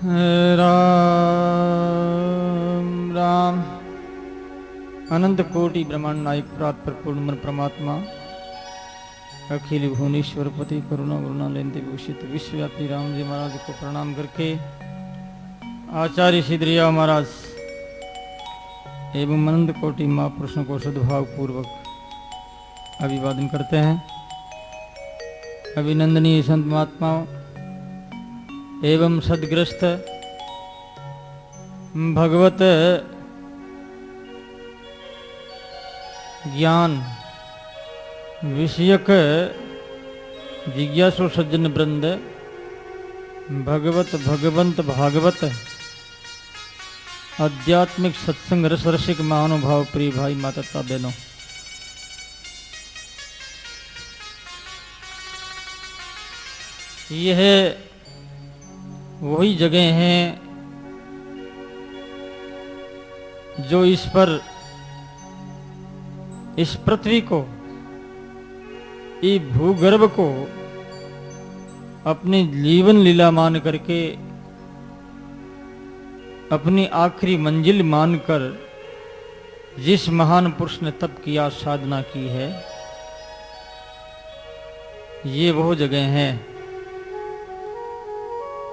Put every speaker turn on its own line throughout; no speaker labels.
राम राम। अनंत कोटि ब्रह्मांड नायक प्रात पर पूर्ण परमात्मा अखिल भुवनेश्वर पति करुणा गुरुणा लेंते भूषित विश्वव्यापी राम जी महाराज को प्रणाम करके आचार्य सिद्धरिया महाराज एवं अनंत कोटि महापुरुषों को सद्भाव पूर्वक अभिवादन करते हैं। अभिनंदनीय संत महात्माओं एवं सदग्रस्त भगवत ज्ञान विषयक जिज्ञासु सज्जन वृंद, भगवंत भागवत आध्यात्मिक सत्संग रस रसिक महानुभाव प्रिय भाई माता बहनों, यह वही जगह हैं जो इस पृथ्वी को, इस भूगर्भ को अपनी जीवन लीला मान करके, अपनी आखिरी मंजिल मानकर जिस महान पुरुष ने तप किया, साधना की है, ये वो जगह है।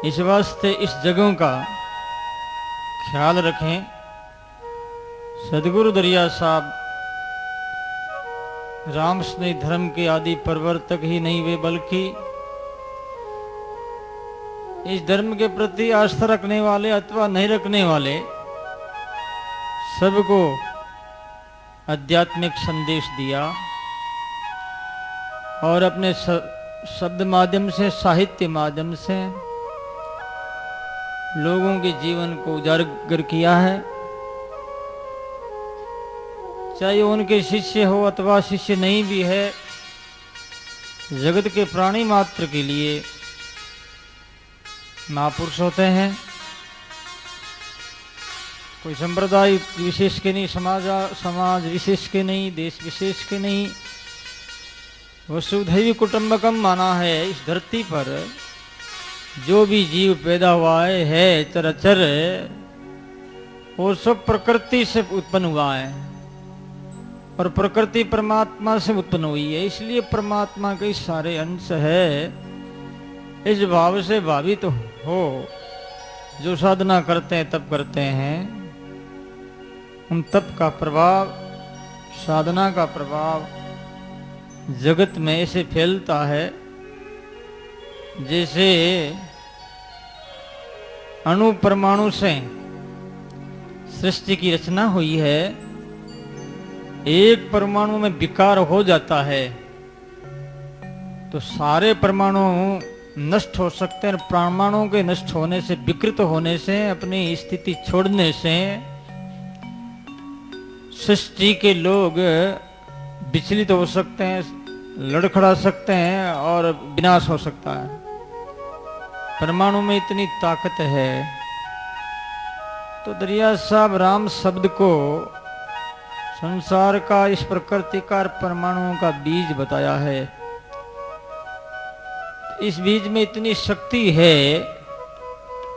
इस वास्ते इस जगहों का ख्याल रखें। सदगुरु दरिया साहब राम स्नेह धर्म के आदि प्रवर्तक ही नहीं वे, बल्कि इस धर्म के प्रति आस्था रखने वाले अथवा नहीं रखने वाले सबको आध्यात्मिक संदेश दिया और अपने शब्द माध्यम से, साहित्य माध्यम से लोगों के जीवन को उजागर किया है। चाहे उनके शिष्य हो अथवा शिष्य नहीं भी है, जगत के प्राणी मात्र के लिए महापुरुष होते हैं। कोई संप्रदाय विशेष के नहीं, समाज विशेष के नहीं, देश विशेष के नहीं, वसुधैव कुटुंबकम माना है। इस धरती पर जो भी जीव पैदा हुआ है चराचर, वो सब प्रकृति से उत्पन्न हुआ है और प्रकृति परमात्मा से उत्पन्न हुई है। इसलिए परमात्मा के सारे अंश है। इस भाव से भावित हो जो साधना करते हैं, तप करते हैं, उन तप का प्रभाव, साधना का प्रभाव जगत में ऐसे फैलता है जैसे अणु परमाणु से सृष्टि की रचना हुई है। एक परमाणु में विकार हो जाता है तो सारे परमाणु नष्ट हो सकते हैं। परमाणु के नष्ट होने से, विकृत होने से, अपनी स्थिति छोड़ने से सृष्टि के लोग विचलित हो सकते हैं, लड़खड़ा सकते हैं और विनाश हो सकता है। परमाणु में इतनी ताकत है। तो दरिया साहब राम शब्द को संसार का, इस प्रकृति का, परमाणुओं का बीज बताया है। इस बीज में इतनी शक्ति है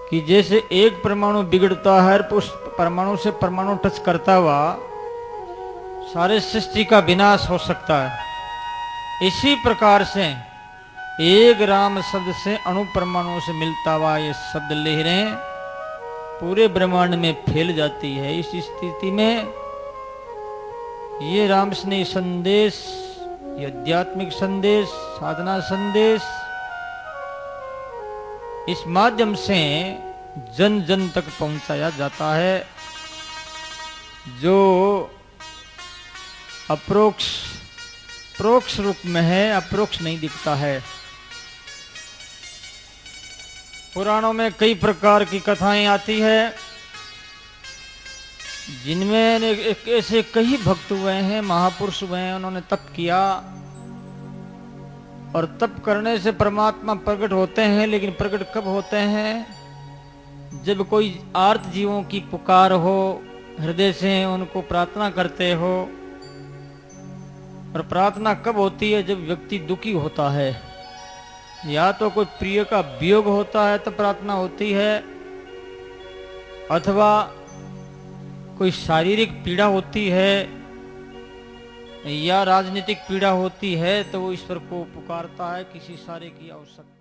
कि जैसे एक परमाणु बिगड़ता है, उस परमाणु से परमाणु टच करता हुआ सारे सृष्टि का विनाश हो सकता है। इसी प्रकार से एक राम शब्द से, अणु परमाणु से मिलता हुआ ये शब्द लहरें पूरे ब्रह्मांड में फैल जाती है। इस स्थिति में ये राम स्नेह संदेश, ये आध्यात्मिक संदेश, साधना संदेश इस माध्यम से जन जन तक पहुंचाया जाता है। जो प्रोक्ष रूप में है, अप्रोक्ष नहीं दिखता है। पुराणों में कई प्रकार की कथाएं आती है जिनमें ऐसे कई भक्त हुए हैं, महापुरुष हुए हैं, उन्होंने तप किया और तप करने से परमात्मा प्रकट होते हैं। लेकिन प्रकट कब होते हैं? जब कोई आर्त जीवों की पुकार हो, हृदय से उनको प्रार्थना करते हो। और प्रार्थना कब होती है? जब व्यक्ति दुखी होता है, या तो कोई प्रिय का वियोग होता है तो प्रार्थना होती है, अथवा कोई शारीरिक पीड़ा होती है या राजनीतिक पीड़ा होती है तो वो ईश्वर को पुकारता है, किसी सारे की आवश्यकता